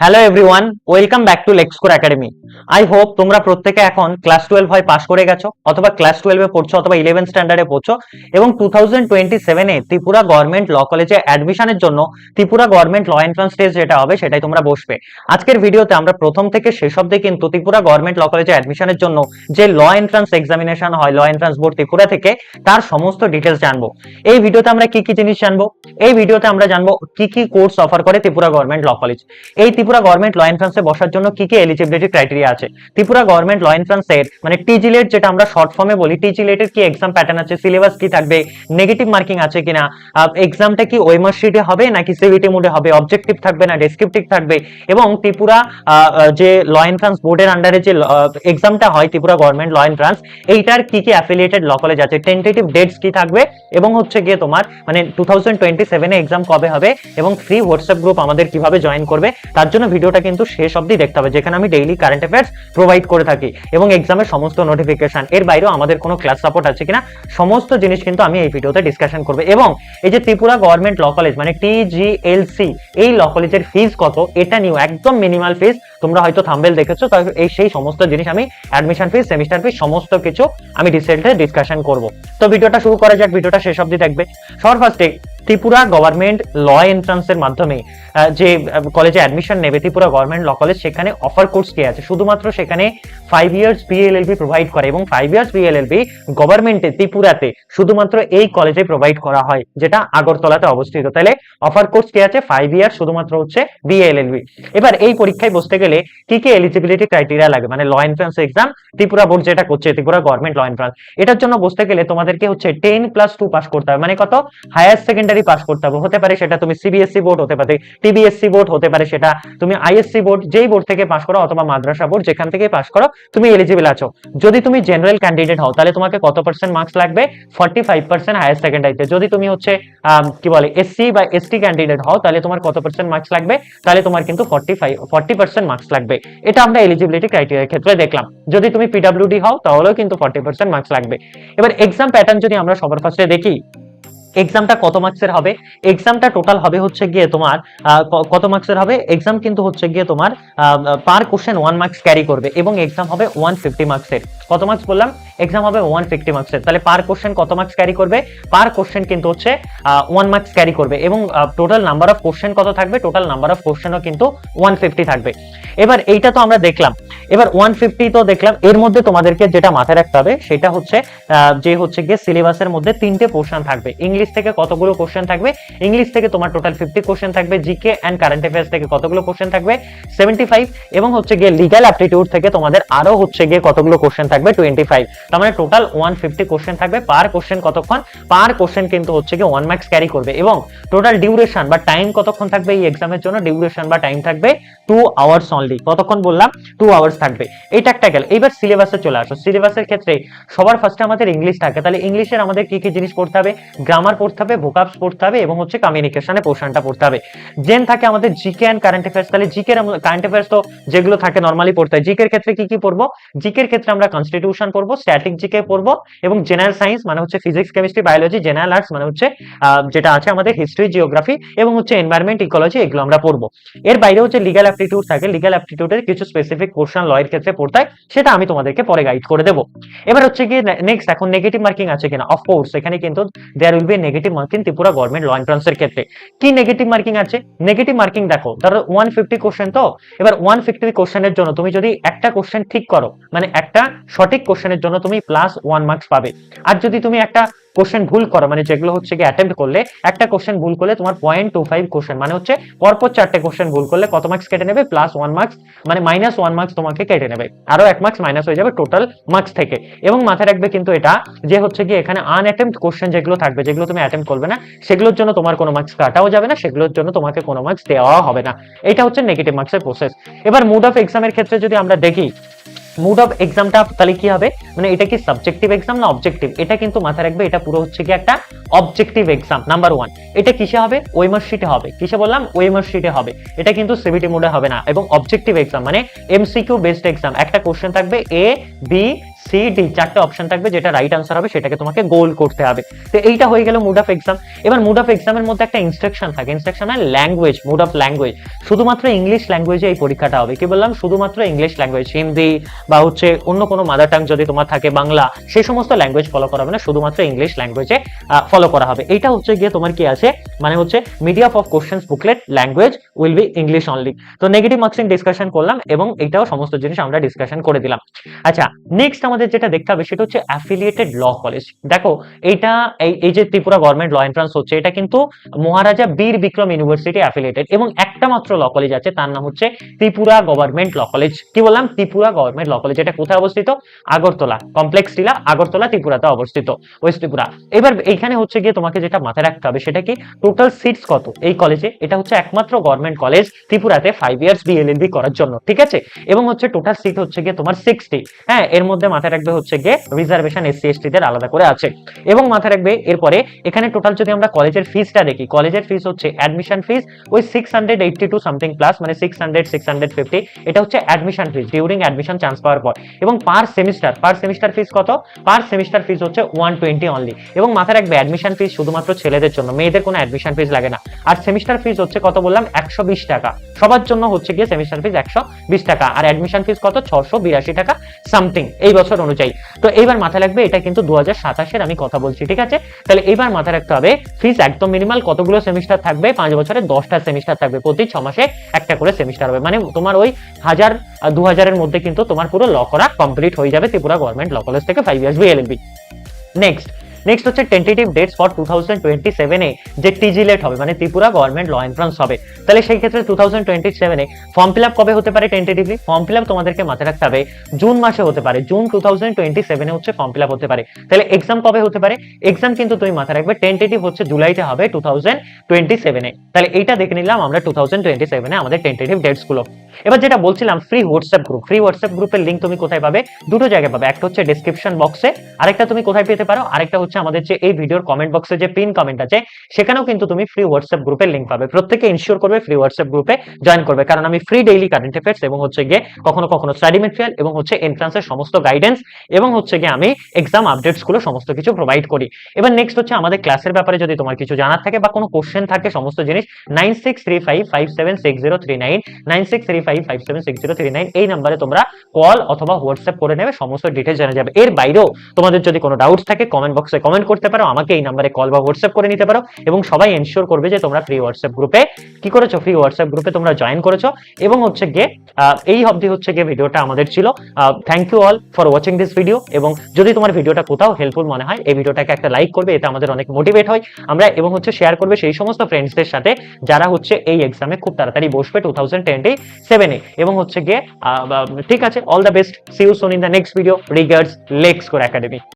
Hello everyone, welcome back to Lexcore academy. I hope তোমরা প্রত্যেকে এখন ক্লাস 12 হয় পাস করে গেছো, অথবা ক্লাস 12 এ পড়ছো, অথবা 11 স্ট্যান্ডার্ডে পড়ছো এবং 2027 এ ত্রিপুরা গভর্নমেন্ট ল কলেজে অ্যাডমিশনের জন্য Tripura government law entrance test যেটা হবে সেটাই তোমরা বসবে। আজকের ভিডিওতে আমরা প্রথম থেকে শেষ অবধি কিন্তু ত্রিপুরা গভর্নমেন্ট ল কলেজে অ্যাডমিশনের জন্য যে ল এন্ট্রান্স এক্সামিনেশন হয় ল এন্ট্রান্স বোর্ড ত্রিপুরা থেকে, তার সমস্ত ডিটেলস জানবো। এই ভিডিওতে আমরা কি কি জিনিস জানবো? এই ভিডিওতে আমরা জানবো কি কি কোর্স অফার করে ত্রিপুরা গভর্নমেন্ট ল কলেজ, এই ত্রিপুরা গভর্নমেন্ট ল এন্ট্রান্সে বসার জন্য কি কি এলিজিবিলিটি ক্রাইটেরিয়া আছে, ত্রিপুরা গভর্নমেন্ট ল এন্ট্রান্সের মানে টিজিলেট যেটা আমরা শর্ট ফর্মে বলি, টিজিলেটের কি এক্সাম প্যাটার্ন আছে, সিলেবাস কি থাকবে, নেগেটিভ মার্কিং আছে কিনা, এক্সামটা কি ওএমআর শিটে হবে নাকি সিভিটি মোডে হবে, অবজেক্টিভ থাকবে না ডেসক্রিপটিভ থাকবে, এবং ত্রিপুরা যে ল এন্ট্রান্স বোর্ডের আন্ডারে যে এক্সামটা হয় ত্রিপুরা গভর্নমেন্ট ল এন্ট্রান্স, এইটার কি কি অ্যাফিলিয়েটেড ল কলেজ আছে, টেন্টেটিভ ডেটস কি থাকবে, এবং হচ্ছে গিয়ে তোমার মানে 2027 এ এক্সাম কবে হবে, এবং ফ্রি হোয়াটসঅ্যাপ গ্রুপ আমাদের কিভাবে জয়েন করবে, তার জন্য ভিডিওটা কিন্তু শেষ অবধি দেখতে হবে, যেখানে আমি ডেইলি কারেন্ট অ্যাফেয়ার্স প্রোভাইড করে থাকি এবং এক্সামের সমস্ত নোটিফিকেশন, এর বাইরেও আমাদের কোনো ক্লাস সাপোর্ট আছে কিনা সমস্ত জিনিস কিন্তু আমি এই ভিডিওতে ডিসকাশন করব। এবং এই যে ত্রিপুরা গভর্নমেন্ট ল কলেজ মানে টিজিএলসি, এই ল কলেজের ফিস কত এটা নিউ একদম মিনিমাল ফিস, তোমরা হয়তো থাম্বনেল দেখেছো, তাই এই সেই সমস্ত জিনিস আমি অ্যাডমিশন ফিস, সেমিস্টার ফিস সমস্ত কিছু আমি ডিটেইলসে ডিসকাশন করব। তো ভিডিওটা শুরু করা যাক, ভিডিওটা শেষ অবধি দেখবে। সবার ফার্স্টে ত্রিপুরা গভর্নমেন্ট ল এন্ট্রান্সের মাধ্যমে যে কলেজে অ্যাডমিশন নেবে ত্রিপুরা গভর্নমেন্ট ল কলেজ, সেখানে অফার কোর্স কি আছে? শুধুমাত্র সেখানে 5 ইয়ার্স বিএলএলবি প্রোভাইড করে, এবং 5 ইয়ার্স বিএলএলবি গভর্নমেন্টে ত্রিপুরাতে শুধুমাত্র এই কলেজে প্রোভাইড করা হয়, যেটা আগরতলাতে অবস্থিত। তাহলে অফার কোর্স কি আছে? 5 ইয়ার শুধুমাত্র হচ্ছে বিএলএলবি। এবার এই পরীক্ষায় বসতে গেলে কি কি এলিজিবিলিটি ক্রাইটেরিয়া লাগে, মানে ল এন্ট্রান্স এক্সাম ত্রিপুরা বোর্ড যেটা করছে ত্রিপুরা গভর্নমেন্ট ল এন্ট্রান্স, এটার জন্য বসতে গেলে তোমাদেরকে হচ্ছে 10+2 পাস করতে হবে, মানে কত? হায়ার সেকেন্ডারি পাস করতে হবে। হতে পারে সেটা তুমি সিবিএসসি বোর্ড, হতে পারে টিবিএসসি বোর্ড, হতে পারে সেটা তুমি আইএসসি বোর্ড, যেই বোর্ড থেকে পাস করো, অথবা মাদ্রাসা বোর্ড, যেখান থেকে পাস করো তুমি এলিজিবল আছো। যদি তুমি জেনারেল ক্যান্ডিডেট হও তাহলে তোমাকে কত পার্সেন্ট মার্কস লাগবে? 45% হায়ার সেকেন্ডারিতে। যদি তুমি হচ্ছে কি বলে এসসি বা এসটি ক্যান্ডিডেট হও তাহলে তোমার কত পার্সেন্ট মার্কস লাগবে? তাহলে তোমার কিন্তু 40% মার্কস লাগবে। এটা আমরা এলিজিবিলিটি ক্রাইটেরিয়ার ক্ষেত্রে দেখলাম। যদি তুমি পিডব্লিউডি হও তাহলেও কিন্তু 40% মার্কস লাগবে। এবার এক্সাম প্যাটার্ন যদি আমরা সবার ফার্স্টে দেখি, এক্সামটা কত মার্কসের হবে? এক্সামটা টোটাল হবে হচ্ছে গিয়ে তোমার কত মার্কসের হবে? এক্সাম কিন্তু হচ্ছে গিয়ে তোমার পার কোশ্চেন 1 মার্কস ক্যারি করবে, এবং এক্সাম হবে 150 মার্কসের। কত মার্কস বললাম? এক্সাম হবে 150 মার্কসের। তাহলে পার কোশ্চেন কত মার্কস ক্যারি করবে? পার কোশ্চেন কিন্তু হচ্ছে 1 মার্কস ক্যারি করবে, এবং টোটাল নাম্বার অফ কোশ্চেন কত থাকবে? টোটাল নাম্বার অফ কোশ্চেনও কিন্তু 150 থাকবে। এবার এইটা তো আমরা দেখলাম, এবার 150 তো দেখলাম, এর মধ্যে তোমাদেরকে যেটা মাথায় রাখতে হবে সেটা হচ্ছে যে হচ্ছে গিয়ে সিলেবাসের মধ্যে 3টে পোর্শন থাকবে। ইংলিশ থেকে কতগুলো কোশ্চেন থাকবে? ইংলিশ থেকে তোমার টোটাল 50 কোশ্চেন থাকবে। জিকে এন্ড কারেন্ট অ্যাফেয়ার্স থেকে কতগুলো কোশ্চেন থাকবে? 75। এবং হচ্ছে গিয়ে লিগ্যাল অ্যাপটিটিউড থেকে তোমাদের আরো হচ্ছে গিয়ে কতগুলো কোশ্চেন থাকবে? 25। তার মানে টোটাল 150 কোশ্চেন থাকবে। পার কোশ্চেন কতক্ষণ? পার কোশ্চেন কিন্তু হচ্ছে গিয়ে 1 মার্কস ক্যারি করবে, এবং টোটাল ডিউরেশন বা টাইম কতক্ষণ থাকবে এই এক্সামের জন্য? ডিউরেশন বা টাইম থাকবে 2 আওয়ার্স অনলি। কতক্ষণ বললাম? 2 আওয়ার্স থাকবে। এইটা একটা গেল। এবার সিলেবাসে চলে আসো। সিলেবাসের ক্ষেত্রে সবার ফার্স্টে আমাদের ইংলিশ থাকে, তাহলে ইংলিশের আমাদের কি কি জিনিস পড়তে হবে? গ্রামার পড়তে হবে, ভোকাবস পড়তে হবে, এবং হচ্ছে কমিউনিকেশনের পোর্শনটা পড়তে হবে। জেন থাকে আমাদের জিকে এন্ড কারেন্ট অ্যাফেয়ার্স, তাহলে জিকে কারেন্ট অ্যাফেয়ার্স তো যেগুলো থাকে নরমালি পড়তে হয়। জিকের ক্ষেত্রে কি কি পড়বো? জিকের ক্ষেত্রে আমরা কনস্টিটিউশন পড়বো, স্ট্যাটিক জিকে পড়বো, এবং জেনারেল সায়েন্স মানে হচ্ছে physics chemistry biology, general arts মানে হচ্ছে যেটা আছে আমাদের হিস্ট্রি জিওগ্রাফি, এবং হচ্ছে এনভায়রনমেন্ট ইকোলজি, এগুলো আমরা পড়বো। এর বাইরে হচ্ছে লিগ্যাল অ্যাপটিটিউড থাকে, লিগ্যাল অ্যাপটিটিউডের কিছু স্পেসিফিক পোর্শন ল এর ক্ষেত্রে পড়তে হয়, সেটা আমি তোমাদেরকে পরে গাইড করে দেবো। এবার হচ্ছে কি নেক্সট, এখন নেগেটিভ মার্কিং আছে কিনা? অফকোর্স এখানে কিন্তু there will be negative marking Tripura government law এন্ট্রান্সের ক্ষেত্রে। কি নেগেটিভ মার্কিং আছে? নেগেটিভ মার্কিং দেখো, ধরো 150 কোশ্চেন, তো এবার 150 কোশ্চেনের জন্য তুমি যদি একটা কোশ্চেন ঠিক করো, মানে একটা সঠিক কোশ্চেনের জন্য তুমি +1 মার্কস পাবে। আর যদি তুমি একটা কোশ্চেন ভুল করো, মানে যেগুলো হচ্ছে কি অ্যাটেম্প্ট করলে, একটা কোশ্চেন ভুল করলে তোমার 0.25 কোশ্চেন, মানে হচ্ছে পরপর 4টে কোশ্চেন ভুল করলে কত মার্কস কেটে নেবে? +1 মার্কস, মানে -1 মার্কস তোমাকে কেটে নেবে, আরো 1 মার্কস মাইনাস হয়ে যাবে টোটাল মার্কস থেকে। এবং মাথায় রাখবে কিন্তু এটা যে হচ্ছে কি এখানে আনঅ্যাটেম্পট কোশ্চেন যেগুলো থাকবে, যেগুলো তুমি অ্যাটেম্প্ট করবে না, সেগুলোর জন্য তোমার কোনো মার্কস কাটাও যাবে না, সেগুলোর জন্য তোমাকে কোনো মার্কস দেওয়া হবে না। এটা হচ্ছে নেগেটিভ মার্কসের প্রসেস। এবার মুড অফ এক্সামের ক্ষেত্রে যদি আমরা দেখি, মুড অফ এক্সামটা তাহলে কি হবে, মানে এটা কি সাবজেক্টিভ এক্সাম না অবজেক্টিভ? এটা কিন্তু মাথায় রাখবে এটা পুরো হচ্ছে কি একটা অবজেক্টিভ এক্সাম। নাম্বার 1, এটা কিসে হবে? ওএমআর শিটে হবে। কিসে বললাম? ওএমআর শিটে হবে। এটা কিন্তু সিবিটি মোডে হবে না, এবং অবজেক্টিভ এক্সাম মানে এমসিকিউ বেসড এক্সাম। একটা কোশ্চেন থাকবে এ বি সি ডি চারটে অপশন থাকবে, যেটা রাইট আনসার হবে সেটাকে তোমাকে গোল করতে হবে। তো এইটা হয়ে গেল মুড অফ এক্সাম। এবার মুড অফ এক্সামের মধ্যে একটা ইনস্ট্রাকশন থাকে, ইনস্ট্রাকশন হয় ল্যাঙ্গুয়েজ, মুড অফ ল্যাঙ্গুয়েজ। শুধুমাত্র ইংলিশ ল্যাঙ্গুয়েজে এই পরীক্ষাটা হবে। কি বললাম? শুধুমাত্র ইংলিশ ল্যাঙ্গুয়েজ, হিন্দি বা হচ্ছে অন্য কোনো মাদার টাং যদি তোমার থাকে বাংলা, সেই সমস্ত ল্যাঙ্গুয়েজ ফলো করা হবে না, শুধুমাত্র ইংলিশ ল্যাঙ্গুয়েজে ফলো করা হবে। এইটা হচ্ছে গিয়ে তোমার কি আছে, মানে হচ্ছে media of questions booklet language will be English only. তো নেগেটিভ মার্কসিং ডিসকাশন করলাম এবং এটাও সমস্ত জিনিস আমরা ডিসকাশন করে দিলাম। আচ্ছা, নেক্সট আমাদের যেটা দেখতে হবে সেটা হচ্ছে অ্যাফিলিয়েটেড ল কলেজ। দেখো এইটা এই যে ত্রিপুরা গভর্নমেন্ট ল এন্ট্রান্স হচ্ছে, এটা কিন্তু মহারাজা বীর বিক্রম ইউনিভার্সিটি অ্যাফিলিয়েটেড, এবং একটা মাত্র ল কলেজ আছে, তার নাম হচ্ছে ত্রিপুরা গভর্নমেন্ট ল কলেজ। কি বললাম? Tripura government law college. এটা কোথায় অবস্থিত? আগরতলা কমপ্লেক্স টিলা, আগরতলা, ত্রিপুরাতে অবস্থিত, ওয়েস্ট ত্রিপুরা। এবার এইখানে হচ্ছে গিয়ে তোমাকে যেটা মাথায় রাখতে হবে সেটা কি, টোটাল সিটস কত এই কলেজে। এটা হচ্ছে একমাত্র গভর্নমেন্ট কলেজ ত্রিপুরাতে 5 ইয়ার্স বিএলএলবি করার জন্য, ঠিক আছে। এবং হচ্ছে টোটাল সিট হচ্ছে গিয়ে তোমার 60। হ্যাঁ, এর মধ্যে মাথায় রাখবে হচ্ছে গিয়ে রিজার্ভেশন এসসি এসটি দের আলাদা করে আছে। এবং মাথায় রাখবে এরপরে এখানে টোটাল যদি আমরা কলেজের ফিসটা দেখি, কলেজের ফিস হচ্ছে অ্যাডমিশন ফিস ওই 682 সামথিং প্লাস, মানে 600 650, এটা হচ্ছে admission fees during admission chance পাওয়ার পর। এবং পার সেমিস্টার ফিস কত? পার সেমিস্টার ফিস হচ্ছে 120 অনলি। এবং মাথায় রাখবে অ্যাডমিশন ফিস শুধুমাত্র ছেলেদের জন্য, মেয়েদের কোনো অ্যাডমিশন ফিস লাগে না। আর সেমিস্টার ফিস হচ্ছে কত বললাম? 120 টাকা। সবার জন্য হচ্ছে গিয়ে সেমিস্টার ফিস 120 টাকা, আর অ্যাডমিশন ফিস কত? 682 টাকা সামথিং এই বছর অনুযায়ী। তো এইবার মাথায় রাখবে এটা কিন্তু 2027 আমি কথা বলছি, ঠিক আছে। তাহলে এইবার মাথায় রাখতে হবে ফিস একদম মিনিমাল কতগুলো সেমিস্টার থাকবে? 5 বছরে 10টা সেমিস্টার থাকবে, প্রতি 6 মাসে একটা করে সেমিস্টার হবে। মানে তোমার ওই 1000-2000 এর মধ্যে কিন্তু তোমার পুরো ল করা কমপ্লিট হয়ে যাবে ত্রিপুরা গভর্নমেন্ট ল কলেজ থেকে 5 ইয়ার্স বিএলএলবি। নেক্সট হচ্ছে টেন্টেটিভ ডেটস ফর 2027 এ যে টিজি লেট হবে, মানে ত্রিপুরা গভর্নমেন্ট ল এন্ট্রান্স হবে। তাহলে সেই ক্ষেত্রে 2027 এ ফর্ম ফিল আপ কবে হতে পারে টেন্টেটিভলি? ফর্ম ফিল আপ তোমাদেরকে মাথায় রাখতে হবে জুন মাসে হতে পারে, জুন 2027 এ হচ্ছে ফর্ম ফিল আপ হতে পারে। তাহলে এক্সাম কবে হতে পারে? এক্সাম কিন্তু তুমি মাথায় রাখবে টেন্টেটিভ হচ্ছে জুলাইতে হবে 2027 এ। তাহলে এইটা দেখে নিলাম আমরা 2027 এ আমাদের টেন্টেটিভ ডেটস গুলো। এবার যেটা বলছিলাম free WhatsApp group, free WhatsApp গ্রুপের লিংক তুমি কোথায় পাবে? দুটো জায়গায় পাবে, একটা হচ্ছে ডেসক্রিপশন বক্সে, আরেকটা তুমি কোথায় পেতে পারো? আরেকটা হচ্ছে আমাদের যে এই ভিডিওর কমেন্ট বক্সে যে পিন কমেন্ট আছে সেখানেও কিন্তু তুমি ফ্রি হোয়াটসঅ্যাপ গ্রুপের লিংক পাবে। প্রত্যেককে ইনশিওর করবে ফ্রি হোয়াটসঅ্যাপ গ্রুপে জয়েন করবে, কারণ আমি ফ্রি ডেইলি কারেন্ট অ্যাফেয়ার্স এবং হচ্ছে গিয়ে কখনো কখনো স্টাডি ম্যাটেরিয়াল এবং হচ্ছে এন্ট্রান্সের সমস্ত গাইডেন্স এবং হচ্ছে গিয়ে আমি এক্সাম আপডেটস গুলো সমস্ত কিছু প্রোভাইড করি। এবার নেক্সট হচ্ছে আমাদের ক্লাসের ব্যাপারে যদি তোমার কিছু জানার থাকে বা কোনো কোশ্চেন থাকে সমস্ত জিনিস 9635576039 9635576039 এই নম্বরে তোমরা কল অথবা হোয়াটসঅ্যাপ করে নেবে, সমস্ত ডিটেইলস জানা যাবে। এর বাইরেও তোমাদের যদি কোনো ডাউটস থাকে কমেন্ট বক্সে কমেন্ট করতে পারো, আমাকে এই নম্বরে কল বা হোয়াটসঅ্যাপ করে নিতে পারো। এবং সবাই এনশিওর করবে যে তোমরা ফ্রি হোয়াটসঅ্যাপ গ্রুপে কি করেছো, ফ্রি হোয়াটসঅ্যাপ গ্রুপে তোমরা জয়েন করেছো। এবং হচ্ছে গিয়ে এই অবধি হচ্ছে গিয়ে ভিডিওটা আমাদের ছিল। Thank you all for watching this video. এবং যদি তোমার ভিডিওটা কোথাও হেল্পফুল মনে হয় এই ভিডিওটাকে একটা লাইক করবে, এতে আমাদের অনেক মোটিভেট হয় আমরা, এবং হচ্ছে শেয়ার করবে সেই সমস্ত ফ্রেন্ডসদের সাথে যারা হচ্ছে এই এক্সামে খুব তাড়াতাড়ি বসবে 2027 এ। এবং হচ্ছে গিয়ে ঠিক আছে, all the best, see you soon in the next video. Regards, Let's Score academy.